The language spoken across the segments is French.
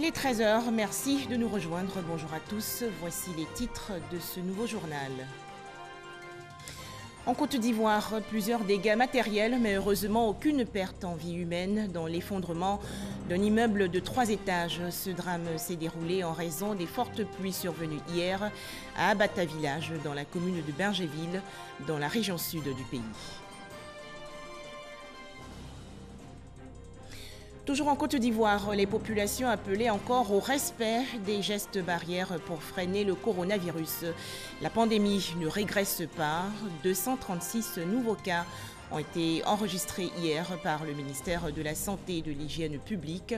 Il est 13 h, merci de nous rejoindre. Bonjour à tous, voici les titres de ce nouveau journal. En Côte d'Ivoire, plusieurs dégâts matériels, mais heureusement aucune perte en vie humaine dans l'effondrement d'un immeuble de 3 étages. Ce drame s'est déroulé en raison des fortes pluies survenues hier à Abata Village, dans la commune de Bingerville, dans la région sud du pays. Toujours en Côte d'Ivoire, les populations appelaient encore au respect des gestes barrières pour freiner le coronavirus. La pandémie ne régresse pas. 236 nouveaux cas ont été enregistrés hier par le ministère de la Santé et de l'Hygiène publique.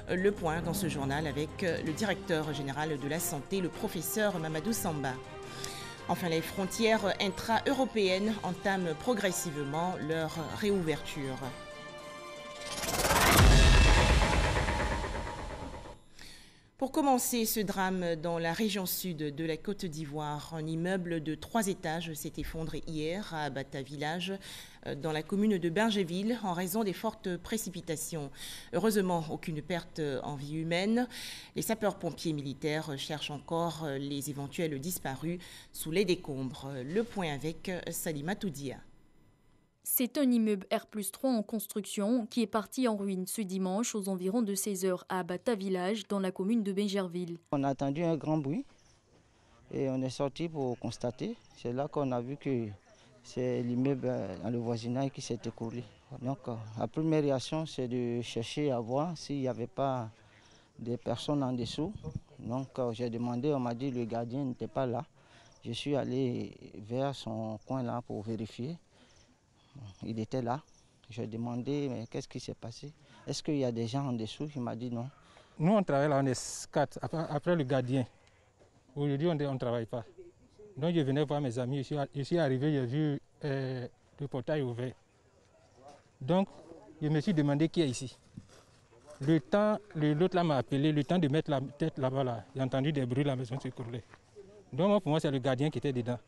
Le point dans ce journal avec le directeur général de la Santé, le professeur Mamadou Samba. Enfin, les frontières intra-européennes entament progressivement leur réouverture. Pour commencer, ce drame dans la région sud de la Côte d'Ivoire, un immeuble de 3 étages s'est effondré hier à Abata Village, dans la commune de Bingerville, en raison des fortes précipitations. Heureusement, aucune perte en vie humaine. Les sapeurs-pompiers militaires cherchent encore les éventuels disparus sous les décombres. Le point avec Salima Toudia. C'est un immeuble R+3 en construction qui est parti en ruine ce dimanche aux environs de 16 h à Abata Village dans la commune de Bingerville. On a entendu un grand bruit et on est sorti pour constater. C'est là qu'on a vu que c'est l'immeuble dans le voisinage qui s'est écroulé. Donc la première réaction c'est de chercher à voir s'il n'y avait pas des personnes en dessous. Donc j'ai demandé, on m'a dit que le gardien n'était pas là. Je suis allé vers son coin là pour vérifier. Il était là. Je lui ai demandé, mais qu'est-ce qui s'est passé? Est-ce qu'il y a des gens en dessous? Il m'a dit non. Nous, on travaille là, on est 4. Après le gardien, aujourd'hui, on ne travaille pas. Donc, je venais voir mes amis. Je suis arrivé, j'ai vu le portail ouvert. Donc, je me suis demandé qui est ici. L'autre là m'a appelé, le temps de mettre la tête là-bas, là, j'ai entendu des bruits, la maison s'écrouler. Donc, pour moi, c'est le gardien qui était dedans.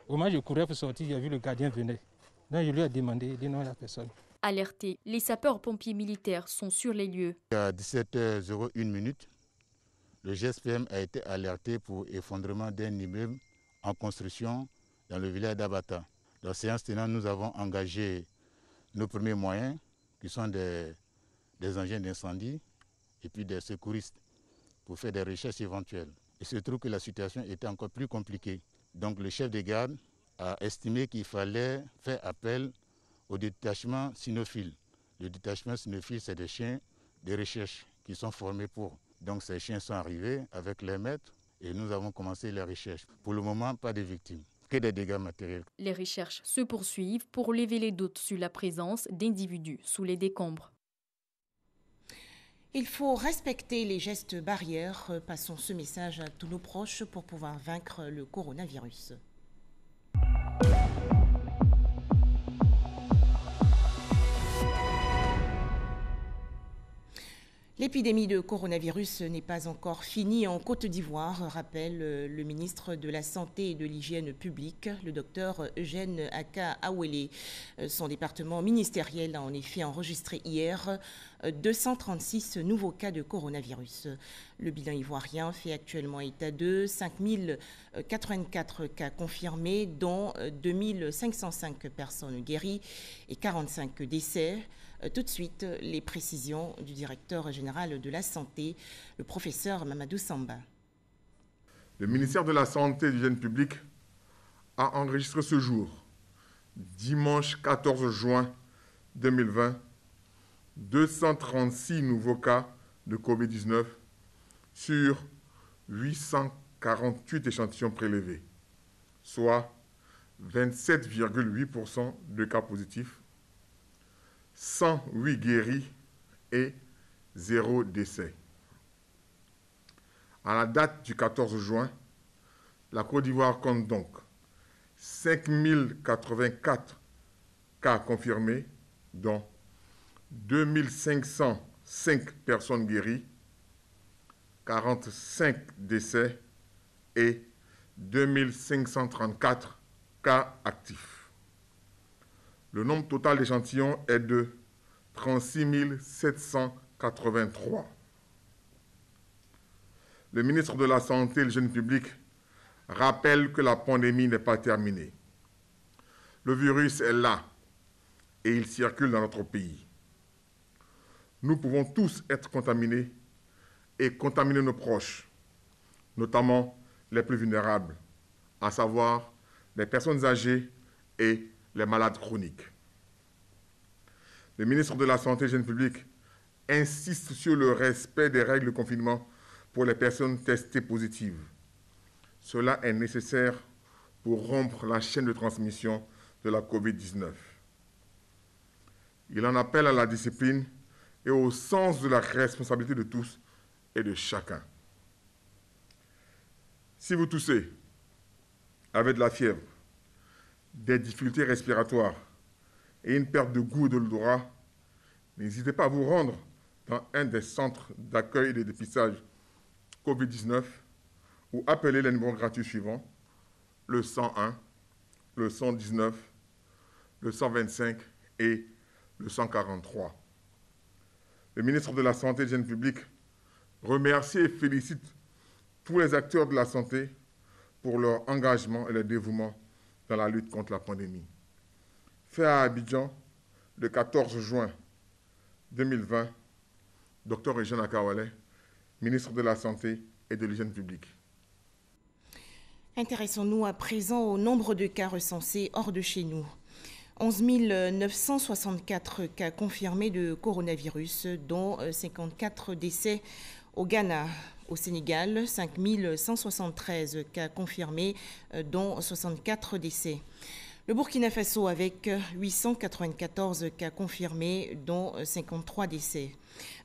Au moment où je courais pour sortir, j'ai vu le gardien venir. Donc je lui ai demandé, il dit non à la personne. Alertés, les sapeurs-pompiers militaires sont sur les lieux. À 17h01, le GSPM a été alerté pour effondrement d'un immeuble en construction dans le village d'Abata. Dans séance tenante, nous avons engagé nos premiers moyens, qui sont des engins d'incendie et puis des secouristes, pour faire des recherches éventuelles. Il se trouve que la situation était encore plus compliquée. Donc le chef de garde a estimé qu'il fallait faire appel au détachement cynophile. Le détachement cynophile, c'est des chiens de recherche qui sont formés pour. Donc ces chiens sont arrivés avec les maîtres et nous avons commencé les recherches. Pour le moment, pas de victimes, que des dégâts matériels. Les recherches se poursuivent pour lever les doutes sur la présence d'individus sous les décombres. Il faut respecter les gestes barrières. Passons ce message à tous nos proches pour pouvoir vaincre le coronavirus. L'épidémie de coronavirus n'est pas encore finie en Côte d'Ivoire, rappelle le ministre de la Santé et de l'Hygiène publique, le docteur Eugène Aka Awele. Son département ministériel a en effet enregistré hier 236 nouveaux cas de coronavirus. Le bilan ivoirien fait actuellement état de 5084 cas confirmés, dont 2505 personnes guéries et 45 décès. Tout de suite, les précisions du directeur général de la Santé, le professeur Mamadou Samba. Le ministère de la Santé et de l'Hygiène publique a enregistré ce jour, dimanche 14 juin 2020, 236 nouveaux cas de Covid-19 sur 848 échantillons prélevés, soit 27,8% de cas positifs, 108 guéris et 0 décès. À la date du 14 juin, la Côte d'Ivoire compte donc 5084 cas confirmés, dont 2505 personnes guéries, 45 décès et 2534 cas actifs. Le nombre total d'échantillons est de 36 783. le ministre de la Santé et le jeune public rappelle que la pandémie n'est pas terminée. Le virus est là et il circule dans notre pays. Nous pouvons tous être contaminés et contaminer nos proches, notamment les plus vulnérables, à savoir les personnes âgées et les malades chroniques. Le ministre de la Santé et du jeune public insiste sur le respect des règles de confinement pour les personnes testées positives. Cela est nécessaire pour rompre la chaîne de transmission de la COVID-19. Il en appelle à la discipline et au sens de la responsabilité de tous et de chacun. Si vous toussez, avez de la fièvre, des difficultés respiratoires et une perte de goût et de l'odorat, n'hésitez pas à vous rendre dans un des centres d'accueil et de dépistage COVID-19 ou appelez les numéros gratuits suivants, le 101, le 119, le 125 et le 143. Le ministre de la Santé et du jeune public remercie et félicite tous les acteurs de la santé pour leur engagement et leur dévouement dans la lutte contre la pandémie. Fait à Abidjan, le 14 juin 2020, Dr Eugène Aka Awele, ministre de la Santé et de l'Hygiène publique. Intéressons-nous à présent au nombre de cas recensés hors de chez nous. 11 964 cas confirmés de coronavirus, dont 54 décès au Ghana. Au Sénégal, 5 173 cas confirmés, dont 64 décès. Le Burkina Faso avec 894 cas confirmés, dont 53 décès.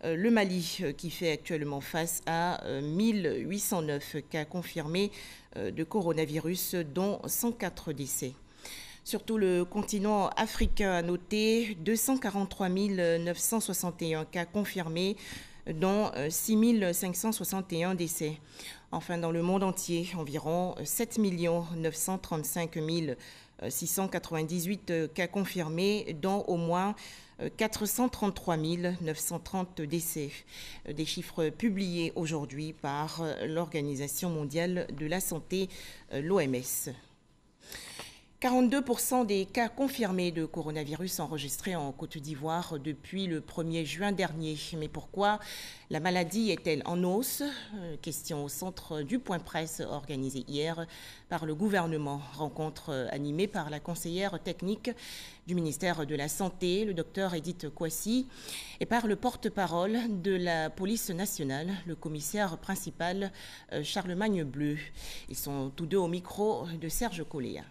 Le Mali qui fait actuellement face à 1809 cas confirmés de coronavirus, dont 104 décès. Surtout le continent africain a noté 243 961 cas confirmés, dont 6 561 décès. Enfin, dans le monde entier, environ 7 935 698 cas confirmés, dont au moins 433 930 décès. Des chiffres publiés aujourd'hui par l'Organisation mondiale de la santé, l'OMS. 42% des cas confirmés de coronavirus enregistrés en Côte d'Ivoire depuis le 1er juin dernier. Mais pourquoi la maladie est-elle en hausse? Question au centre du point presse organisé hier par le gouvernement. Rencontre animée par la conseillère technique du ministère de la Santé, le docteur Edith Kouassi, et par le porte-parole de la police nationale, le commissaire principal Charlemagne Bleu. Ils sont tous deux au micro de Serge Colléa.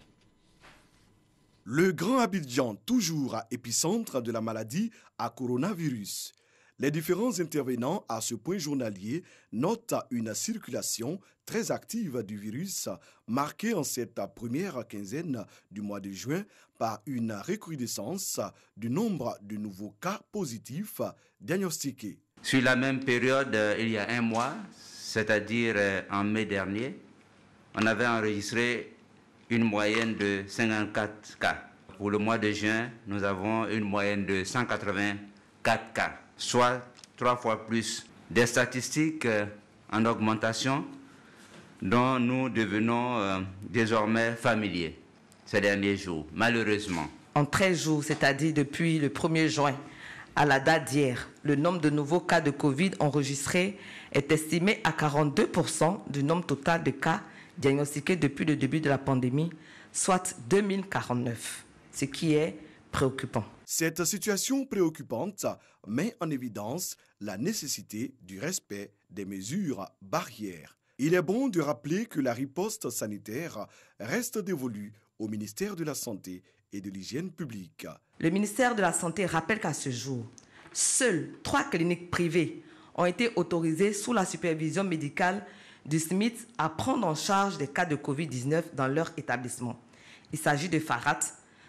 Le Grand Abidjan, toujours à épicentre de la maladie à coronavirus. Les différents intervenants à ce point journalier notent une circulation très active du virus, marquée en cette première quinzaine du mois de juin par une recrudescence du nombre de nouveaux cas positifs diagnostiqués. Sur la même période, il y a un mois, c'est-à-dire en mai dernier, on avait enregistré une moyenne de 54 cas. Pour le mois de juin, nous avons une moyenne de 184 cas, soit 3 fois plus. Des statistiques en augmentation dont nous devenons désormais familiers ces derniers jours, malheureusement. En 13 jours, c'est-à-dire depuis le 1er juin à la date d'hier, le nombre de nouveaux cas de Covid enregistrés est estimé à 42% du nombre total de cas diagnostiqués depuis le début de la pandémie, soit 2049, ce qui est préoccupant. Cette situation préoccupante met en évidence la nécessité du respect des mesures barrières. Il est bon de rappeler que la riposte sanitaire reste dévolue au ministère de la Santé et de l'Hygiène publique. Le ministère de la Santé rappelle qu'à ce jour, seules 3 cliniques privées ont été autorisées sous la supervision médicale du SMIT à prendre en charge des cas de Covid-19 dans leur établissement. Il s'agit de Farat,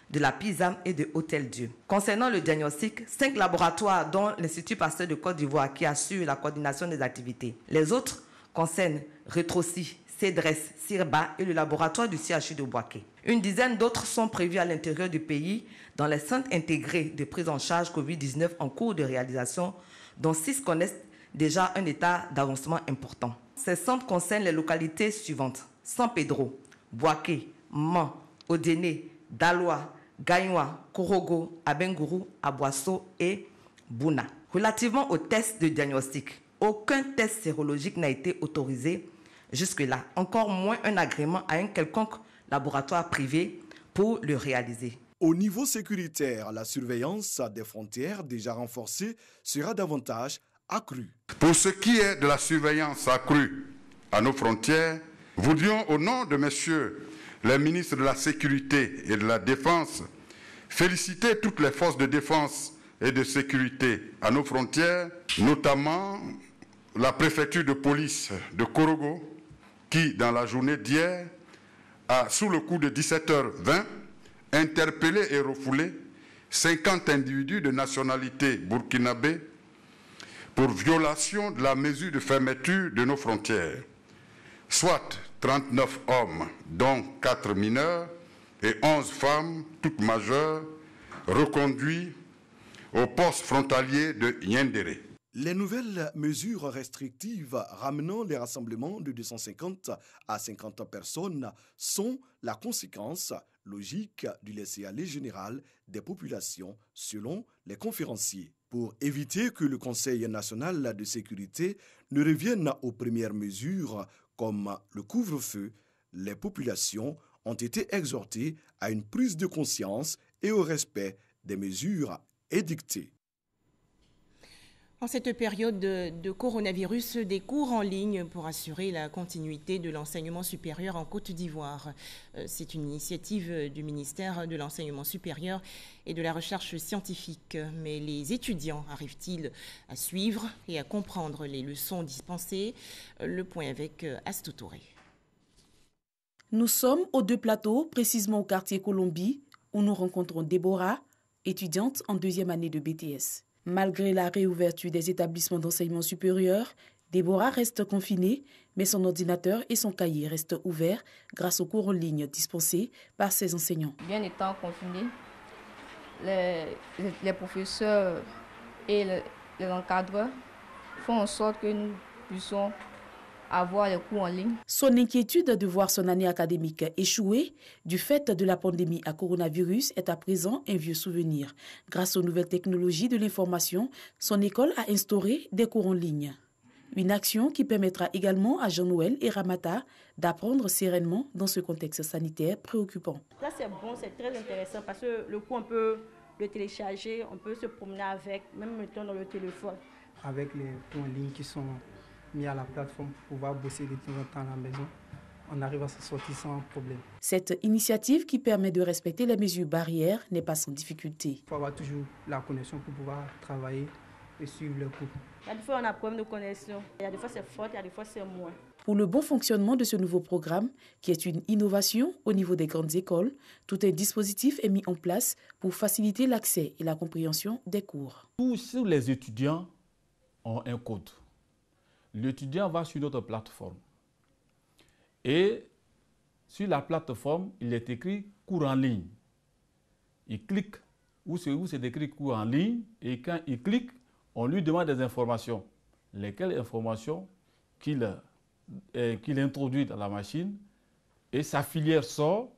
de la PISAM et de Hôtel Dieu. Concernant le diagnostic, 5 laboratoires dont l'Institut Pasteur de Côte d'Ivoire qui assure la coordination des activités. Les autres concernent Retroci, CEDRES, CIRBA et le laboratoire du CHU de Bouaké. Une dizaine d'autres sont prévus à l'intérieur du pays dans les centres intégrés de prise en charge Covid-19 en cours de réalisation, dont 6 connaissent déjà un état d'avancement important. Ces centres concernent les localités suivantes: San Pedro, Boaké, Man, Odéné, Daloa, Gagnoa, Korogo, Abengourou, Aboasso et Bouna. Relativement aux tests de diagnostic, aucun test sérologique n'a été autorisé jusque-là, encore moins un agrément à un quelconque laboratoire privé pour le réaliser. Au niveau sécuritaire, la surveillance des frontières déjà renforcée sera davantage accrue. Pour ce qui est de la surveillance accrue à nos frontières, voudrions au nom de messieurs les ministres de la Sécurité et de la Défense féliciter toutes les forces de défense et de sécurité à nos frontières, notamment la préfecture de police de Korogo, qui, dans la journée d'hier, a, sous le coup de 17h20, interpellé et refoulé 50 individus de nationalité burkinabé pour violation de la mesure de fermeture de nos frontières, soit 39 hommes, dont 4 mineurs, et 11 femmes, toutes majeures, reconduits au poste frontalier de Yendéré. Les nouvelles mesures restrictives ramenant les rassemblements de 250 à 50 personnes sont la conséquence logique du laisser-aller général des populations, selon les conférenciers. Pour éviter que le Conseil national de sécurité ne revienne aux premières mesures comme le couvre-feu, les populations ont été exhortées à une prise de conscience et au respect des mesures édictées. En cette période de coronavirus, des cours en ligne pour assurer la continuité de l'enseignement supérieur en Côte d'Ivoire. C'est une initiative du ministère de l'Enseignement supérieur et de la Recherche scientifique. Mais les étudiants arrivent-ils à suivre et à comprendre les leçons dispensées? Le point avec Astou Touré. Nous sommes aux deux plateaux, précisément au quartier Colombie, où nous rencontrons Déborah, étudiante en 2e année de BTS. Malgré la réouverture des établissements d'enseignement supérieur, Déborah reste confinée, mais son ordinateur et son cahier restent ouverts grâce aux cours en ligne dispensés par ses enseignants. Bien étant confinés, les professeurs et les encadreurs font en sorte que nous puissions avoir les cours en ligne. Son inquiétude de voir son année académique échouer du fait de la pandémie à coronavirus est à présent un vieux souvenir. Grâce aux nouvelles technologies de l'information, son école a instauré des cours en ligne. Une action qui permettra également à Jean-Noël et Ramata d'apprendre sereinement dans ce contexte sanitaire préoccupant. Là, c'est bon, c'est très intéressant parce que le cours, on peut le télécharger, on peut se promener avec, même mettons dans le téléphone. Avec les cours en ligne qui sont mis à la plateforme pour pouvoir bosser de temps en temps à la maison, on arrive à s'en sortir sans problème. Cette initiative qui permet de respecter les mesures barrières n'est pas sans difficulté. Il faut avoir toujours la connexion pour pouvoir travailler et suivre le cours. Il y a des fois on a problème de connexion, il y a des fois c'est fort, il y a des fois c'est moins. Pour le bon fonctionnement de ce nouveau programme, qui est une innovation au niveau des grandes écoles, tout un dispositif est mis en place pour faciliter l'accès et la compréhension des cours. Tous les étudiants ont un code. L'étudiant va sur notre plateforme et sur la plateforme, il est écrit cours en ligne. Il clique où c'est écrit cours en ligne et quand il clique, on lui demande des informations. Lesquelles informations qu'il introduit dans la machine et sa filière sort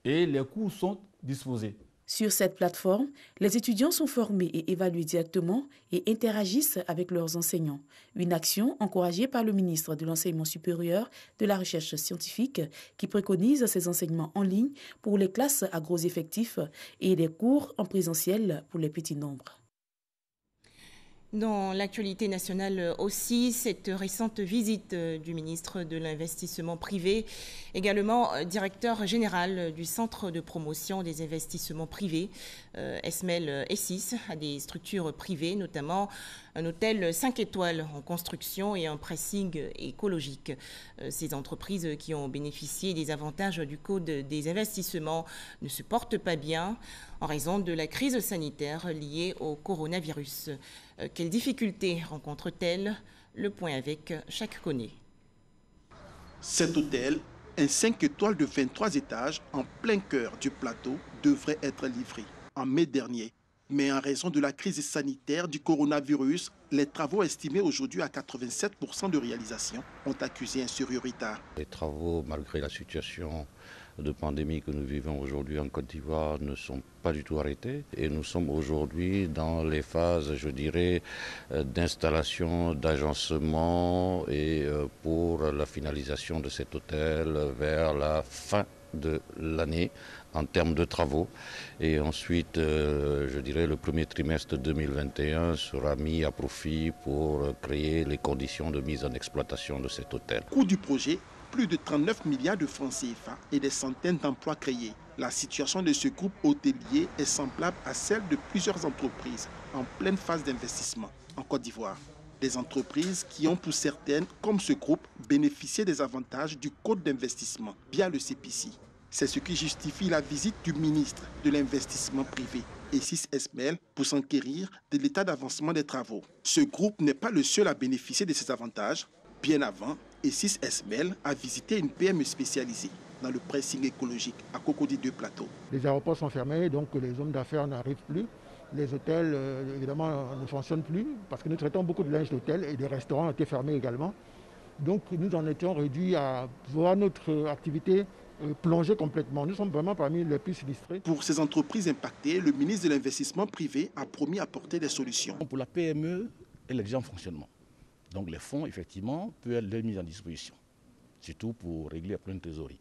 et les cours sont disposés. Sur cette plateforme, les étudiants sont formés et évalués directement et interagissent avec leurs enseignants. Une action encouragée par le ministre de l'Enseignement supérieur, de la Recherche scientifique, qui préconise ces enseignements en ligne pour les classes à gros effectifs et les cours en présentiel pour les petits nombres. Dans l'actualité nationale aussi, cette récente visite du ministre de l'Investissement privé, également directeur général du Centre de promotion des investissements privés, Esmel Essis, à des structures privées, notamment un hôtel 5 étoiles en construction et un pressing écologique. Ces entreprises qui ont bénéficié des avantages du Code des investissements ne se portent pas bien en raison de la crise sanitaire liée au coronavirus. Quelles difficultés rencontrent-elles? Le point avec Jacques Connet. Cet hôtel, un 5 étoiles de 23 étages en plein cœur du plateau, devrait être livré en mai dernier. Mais en raison de la crise sanitaire du coronavirus, les travaux estimés aujourd'hui à 87% de réalisation ont accusé un sérieux retard. Les travaux, malgré la situation de pandémie que nous vivons aujourd'hui en Côte d'Ivoire, ne sont pas du tout arrêtés. Et nous sommes aujourd'hui dans les phases, je dirais, d'installation, d'agencement et pour la finalisation de cet hôtel vers la fin de l'année en termes de travaux. Et ensuite, je dirais, le premier trimestre 2021 sera mis à profit pour créer les conditions de mise en exploitation de cet hôtel. Coût du projet, plus de 39 milliards de francs CFA et des centaines d'emplois créés. La situation de ce groupe hôtelier est semblable à celle de plusieurs entreprises en pleine phase d'investissement en Côte d'Ivoire. Des entreprises qui ont pour certaines, comme ce groupe, bénéficié des avantages du code d'investissement via le CPC. C'est ce qui justifie la visite du ministre de l'investissement privé, Essis Esmel, pour s'enquérir de l'état d'avancement des travaux. Ce groupe n'est pas le seul à bénéficier de ces avantages. Bien avant, Essis Esmel a visité une PME spécialisée dans le pressing écologique à Cocody 2 Plateau. Les aéroports sont fermés, donc les hommes d'affaires n'arrivent plus. Les hôtels, évidemment, ne fonctionnent plus parce que nous traitons beaucoup de linge d'hôtel et les restaurants ont été fermés également. Donc nous en étions réduits à voir notre activité plonger complètement. Nous sommes vraiment parmi les plus sinistrés. Pour ces entreprises impactées, le ministre de l'investissement privé a promis apporter des solutions. Pour la PME, elle est déjà en fonctionnement. Donc les fonds, effectivement, peuvent être mis en disposition, surtout pour régler les problèmes de trésorerie.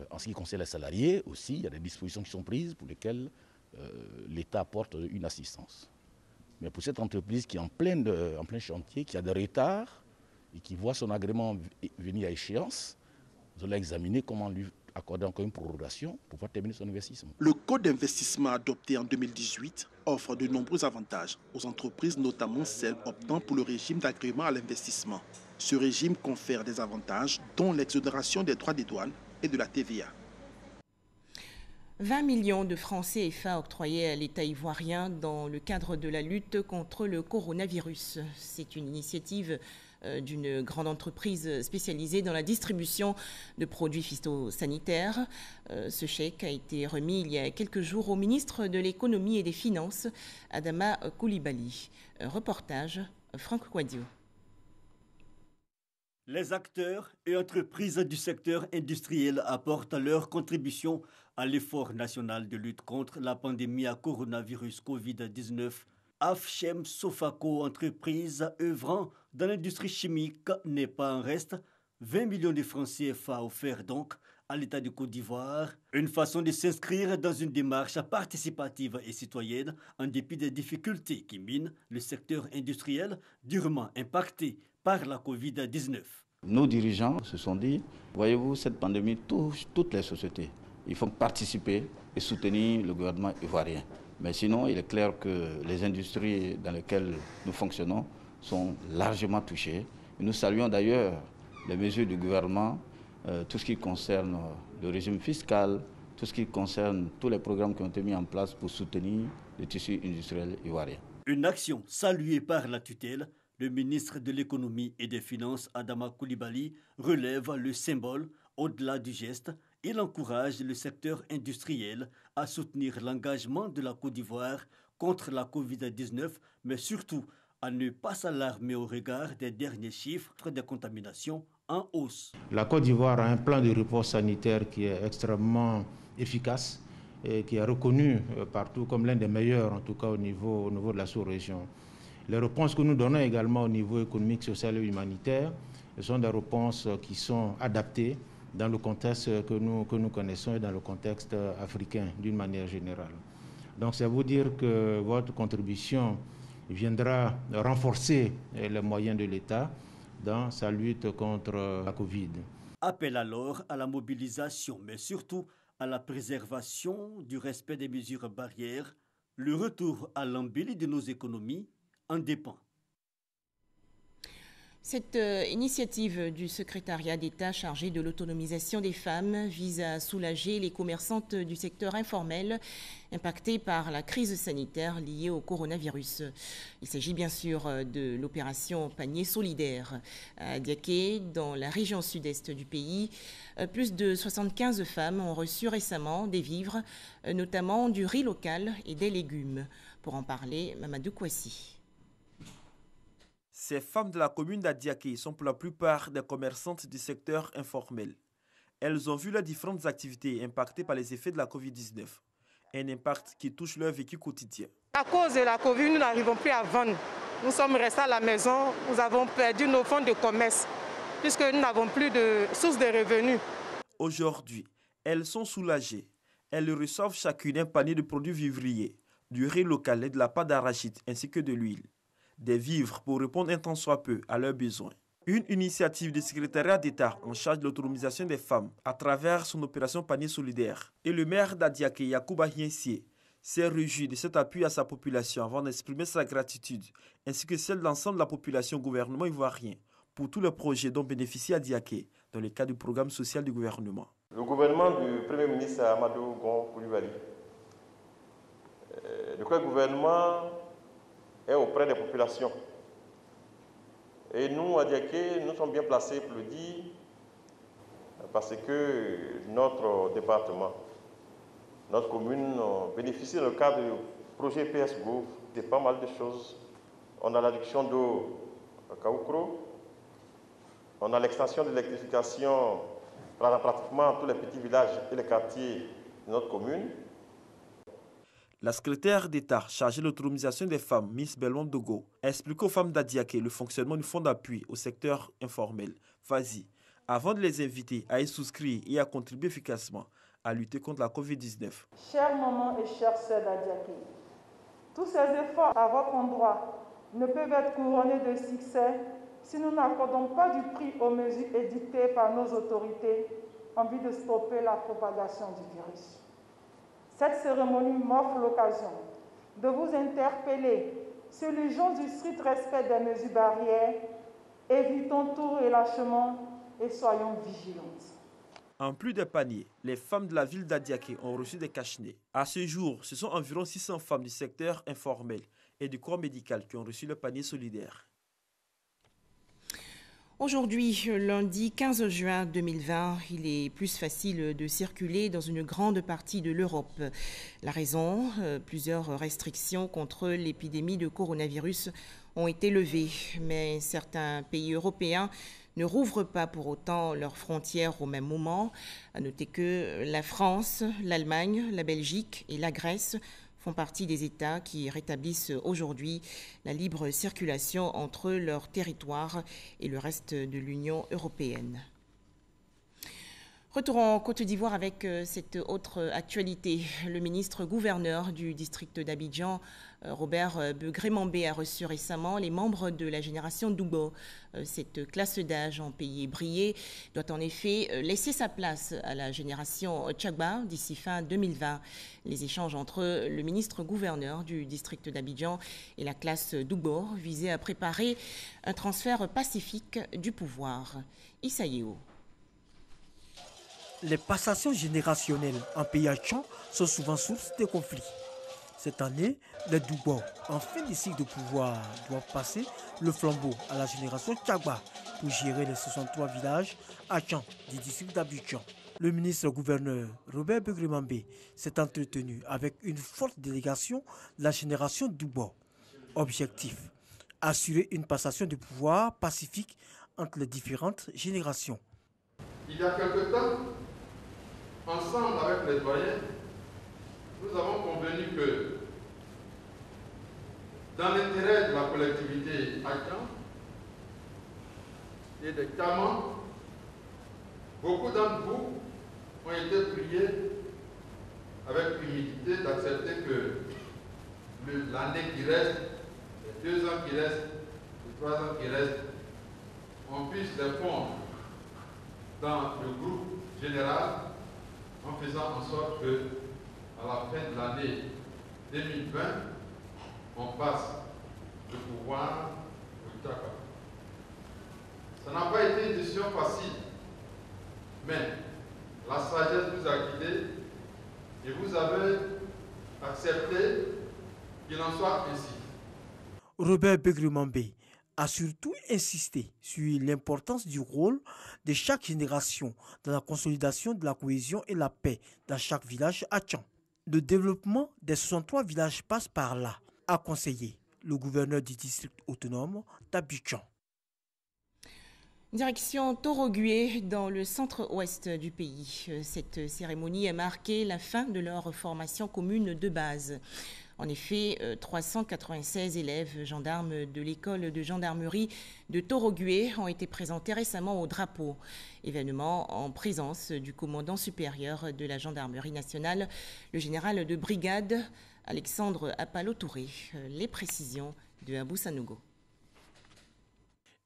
En ce qui concerne les salariés aussi, il y a des dispositions qui sont prises pour lesquelles l'État apporte une assistance. Mais pour cette entreprise qui est en plein chantier, qui a des retards et qui voit son agrément venir à échéance, nous allons examiner comment lui accorder encore une prorogation pour pouvoir terminer son investissement. Le code d'investissement adopté en 2018 offre de nombreux avantages aux entreprises, notamment celles optant pour le régime d'agrément à l'investissement. Ce régime confère des avantages, dont l'exonération des droits des douanes et de la TVA. 20 millions de francs CFA octroyés à l'État ivoirien dans le cadre de la lutte contre le coronavirus. C'est une initiative d'une grande entreprise spécialisée dans la distribution de produits phytosanitaires. Ce chèque a été remis il y a quelques jours au ministre de l'Économie et des Finances, Adama Coulibaly. Reportage, Franck Quadio. Les acteurs et entreprises du secteur industriel apportent leur contribution à l'effort national de lutte contre la pandémie à coronavirus Covid-19. Afchem Sofaco, entreprise œuvrant dans l'industrie chimique, n'est pas en reste. 20 millions de francs CFA offerts donc à l'État de Côte d'Ivoire. Une façon de s'inscrire dans une démarche participative et citoyenne en dépit des difficultés qui minent le secteur industriel durement impacté par la Covid-19. Nos dirigeants se sont dit, voyez-vous, cette pandémie touche toutes les sociétés. Il faut participer et soutenir le gouvernement ivoirien. Mais sinon, il est clair que les industries dans lesquelles nous fonctionnons sont largement touchées. Et nous saluons d'ailleurs les mesures du gouvernement, tout ce qui concerne le régime fiscal, tout ce qui concerne tous les programmes qui ont été mis en place pour soutenir le tissu industriel ivoirien. Une action saluée par la tutelle. Le ministre de l'Économie et des Finances, Adama Coulibaly, relève le symbole au-delà du geste. Il encourage le secteur industriel à soutenir l'engagement de la Côte d'Ivoire contre la Covid-19, mais surtout à ne pas s'alarmer au regard des derniers chiffres des contaminations en hausse. La Côte d'Ivoire a un plan de riposte sanitaire qui est extrêmement efficace et qui est reconnu partout comme l'un des meilleurs, en tout cas au niveau de la sous-région. Les réponses que nous donnons également au niveau économique, social et humanitaire sont des réponses qui sont adaptées dans le contexte que nous connaissons et dans le contexte africain d'une manière générale. Donc c'est vous dire que votre contribution viendra renforcer les moyens de l'État dans sa lutte contre la Covid. Appel alors à la mobilisation, mais surtout à la préservation du respect des mesures barrières. Le retour à l'embellie de nos économies en dépend. Cette initiative du secrétariat d'État chargé de l'autonomisation des femmes vise à soulager les commerçantes du secteur informel impactées par la crise sanitaire liée au coronavirus. Il s'agit bien sûr de l'opération Panier solidaire. À Diaké, dans la région sud-est du pays, plus de 75 femmes ont reçu récemment des vivres, notamment du riz local et des légumes. Pour en parler, Mamadou Kouassi. Ces femmes de la commune d'Adiaké sont pour la plupart des commerçantes du secteur informel. Elles ont vu leurs différentes activités impactées par les effets de la Covid-19. Un impact qui touche leur vécu quotidien. À cause de la Covid, nous n'arrivons plus à vendre. Nous sommes restés à la maison, nous avons perdu nos fonds de commerce puisque nous n'avons plus de source de revenus. Aujourd'hui, elles sont soulagées. Elles reçoivent chacune un panier de produits vivriers, du riz local et de la pâte d'arachide ainsi que de l'huile. Des vivres pour répondre un tant soit peu à leurs besoins. Une initiative du secrétariat d'État en charge de l'autonomisation des femmes à travers son opération Panier solidaire. Et le maire d'Adiaké, Yacouba Hiensié, s'est réjoui de cet appui à sa population avant d'exprimer sa gratitude, ainsi que celle de l'ensemble de la population gouvernement ivoirien, pour tous les projets dont bénéficie Adiaké dans le cadre du programme social du gouvernement. Le gouvernement du Premier ministre Amadou Gon Coulibaly, le gouvernement est auprès des populations. Et nous, à Adiaké, nous sommes bien placés pour le dire, parce que notre département, notre commune bénéficie dans le cadre du projet PSGO de pas mal de choses. On a l'adduction d'eau à Kaoukro, on a l'extension de l'électrification dans pratiquement tous les petits villages et les quartiers de notre commune. La secrétaire d'État chargée de l'autonomisation des femmes, Miss Belmont Dogo, a expliqué aux femmes d'Adiaké le fonctionnement du fonds d'appui au secteur informel, FASI, avant de les inviter à y souscrire et à contribuer efficacement à lutter contre la Covid-19. Chères mamans et chères sœurs d'Adiaké, tous ces efforts à votre endroit ne peuvent être couronnés de succès si nous n'accordons pas du prix aux mesures édictées par nos autorités en vue de stopper la propagation du virus. Cette cérémonie m'offre l'occasion de vous interpeller sur l'urgence du strict respect des mesures barrières. Évitons tout relâchement et soyons vigilantes. En plus des paniers, les femmes de la ville d'Adiaké ont reçu des cache-nez. À ce jour, ce sont environ 600 femmes du secteur informel et du corps médical qui ont reçu le panier solidaire. Aujourd'hui, lundi 15 juin 2020, il est plus facile de circuler dans une grande partie de l'Europe. La raison, plusieurs restrictions contre l'épidémie de coronavirus ont été levées, mais certains pays européens ne rouvrent pas pour autant leurs frontières au même moment. À noter que la France, l'Allemagne, la Belgique et la Grèce font partie des États qui rétablissent aujourd'hui la libre circulation entre leur territoire et le reste de l'Union européenne. Retour en Côte d'Ivoire avec cette autre actualité. Le ministre-gouverneur du district d'Abidjan, Robert Begré-Mambé, a reçu récemment les membres de la génération Doubo. Cette classe d'âge en pays ébrié doit en effet laisser sa place à la génération Tchagba d'ici fin 2020. Les échanges entre le ministre-gouverneur du district d'Abidjan et la classe Doubo visaient à préparer un transfert pacifique du pouvoir. Issa Yeo. Les passations générationnelles en pays Tchad sont souvent source de conflits. Cette année, les Doubo, en fin de cycle de pouvoir, doivent passer le flambeau à la génération Tchagba pour gérer les 63 villages Tchad du district d'Abidjan. Le ministre-gouverneur Robert Begré-Mambé s'est entretenu avec une forte délégation de la génération Doubo. Objectif, assurer une passation de pouvoir pacifique entre les différentes générations. Il y a quelque temps, ensemble avec les doyens, nous avons convenu que dans l'intérêt de la collectivité Tchad et des Tamans, beaucoup d'entre vous ont été priés avec humilité d'accepter que l'année qui reste, les 2 ans qui restent, les 3 ans qui restent, on puisse les fondre dans le groupe général en faisant en sorte que à la fin de l'année 2020, on passe le pouvoir au Tchakba. Ça n'a pas été une décision facile, mais la sagesse vous a guidé et vous avez accepté qu'il en soit ainsi. Robert Begré-Mambé a surtout insisté sur l'importance du rôle de chaque génération dans la consolidation de la cohésion et la paix dans chaque village Tchad. Le développement des 63 villages passe par là, a conseillé le gouverneur du district autonome d'Abidjan. Direction Torogué, dans le centre-ouest du pays. Cette cérémonie a marqué la fin de leur formation commune de base. En effet, 396 élèves gendarmes de l'école de gendarmerie de Torogué ont été présentés récemment au drapeau. Événement en présence du commandant supérieur de la gendarmerie nationale, le général de brigade Alexandre Apalo-Touré. Les précisions de Abou Sanogo.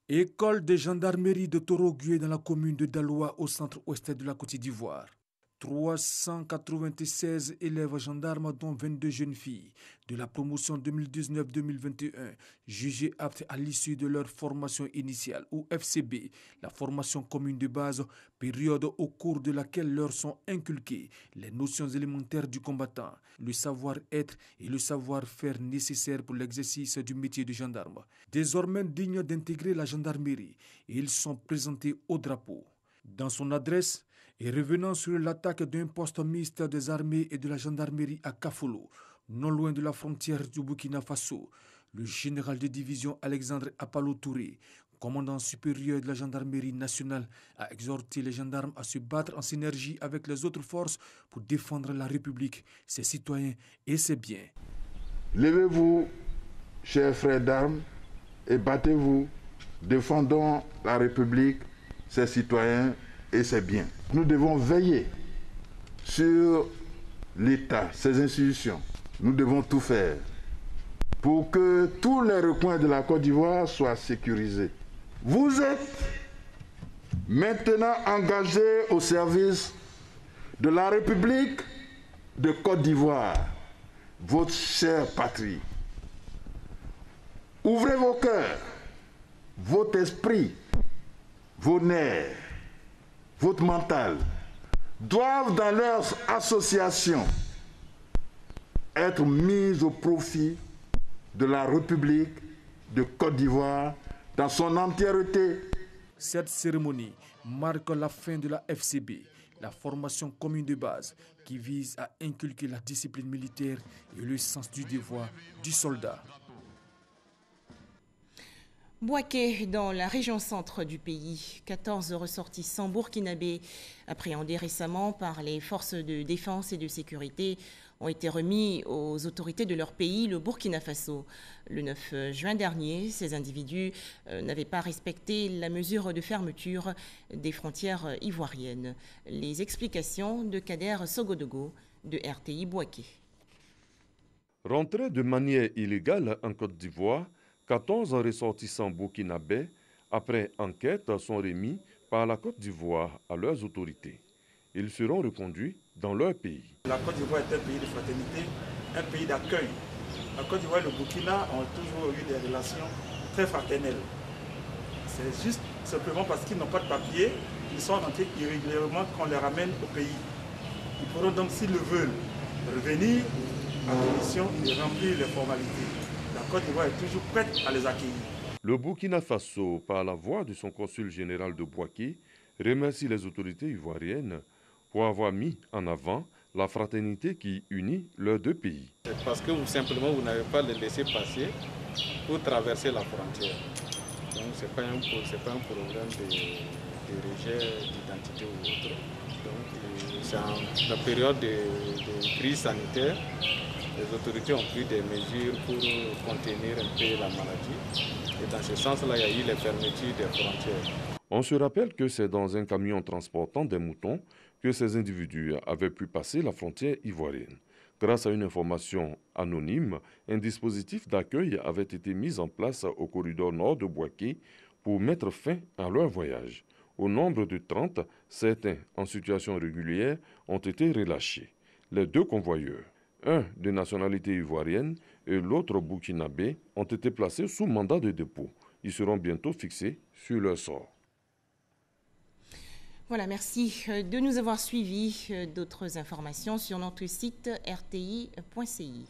École de gendarmerie de Torogué dans la commune de Daloa au centre-ouest de la Côte d'Ivoire. 396 élèves gendarmes dont 22 jeunes filles de la promotion 2019-2021 jugées aptes à l'issue de leur formation initiale ou FCB, la formation commune de base, période au cours de laquelle leur sont inculquées les notions élémentaires du combattant, le savoir-être et le savoir-faire nécessaires pour l'exercice du métier de gendarme. Désormais dignes d'intégrer la gendarmerie, ils sont présentés au drapeau. Dans son adresse, et revenant sur l'attaque d'un poste mixte des armées et de la gendarmerie à Kafolo, non loin de la frontière du Burkina Faso, le général de division Alexandre Apalo-Touré, commandant supérieur de la gendarmerie nationale, a exhorté les gendarmes à se battre en synergie avec les autres forces pour défendre la République, ses citoyens et ses biens. Levez-vous, chers frères d'armes, et battez-vous, défendons la République, ses citoyens et ses biens. Nous devons veiller sur l'État, ses institutions. Nous devons tout faire pour que tous les recoins de la Côte d'Ivoire soient sécurisés. Vous êtes maintenant engagés au service de la République de Côte d'Ivoire, votre chère patrie. Ouvrez vos cœurs, votre esprit, vos nerfs, votre mental, doivent dans leurs associations être mis au profit de la République de Côte d'Ivoire dans son entièreté. Cette cérémonie marque la fin de la FCB, la formation commune de base qui vise à inculquer la discipline militaire et le sens du devoir du soldat. Bouaké, dans la région centre du pays, 14 ressortissants burkinabés appréhendés récemment par les forces de défense et de sécurité ont été remis aux autorités de leur pays, le Burkina Faso. Le 9 juin dernier, ces individus n'avaient pas respecté la mesure de fermeture des frontières ivoiriennes. Les explications de Kader Sogodogo de RTI Bouaké. Rentrés de manière illégale en Côte d'Ivoire, 14 ressortissants burkinabés, après enquête, sont remis par la Côte d'Ivoire à leurs autorités. Ils seront reconduits dans leur pays. La Côte d'Ivoire est un pays de fraternité, un pays d'accueil. La Côte d'Ivoire et le Burkina ont toujours eu des relations très fraternelles. C'est juste simplement parce qu'ils n'ont pas de papier, ils sont rentrés irrégulièrement qu'on les ramène au pays. Ils pourront donc, s'ils le veulent, revenir à condition de remplir les formalités. La Côte d'Ivoire est toujours prête à les accueillir. Le Burkina Faso, par la voix de son consul général de Bouaké, remercie les autorités ivoiriennes pour avoir mis en avant la fraternité qui unit leurs deux pays. C'est parce que simplement vous n'avez pas les laissé passer pour traverser la frontière. Donc ce n'est pas un problème de rejet d'identité ou autre. Donc c'est en la période de crise sanitaire. Les autorités ont pris des mesures pour contenir un peu la maladie. Et dans ce sens-là, il y a eu les fermetures des frontières. On se rappelle que c'est dans un camion transportant des moutons que ces individus avaient pu passer la frontière ivoirienne. Grâce à une information anonyme, un dispositif d'accueil avait été mis en place au corridor nord de Bouaké pour mettre fin à leur voyage. Au nombre de 30, certains en situation régulière ont été relâchés. Les deux convoyeurs, un de nationalité ivoirienne et l'autre burkinabé, ont été placés sous mandat de dépôt. Ils seront bientôt fixés sur leur sort. Voilà, merci de nous avoir suivis. D'autres informations sur notre site rti.ci.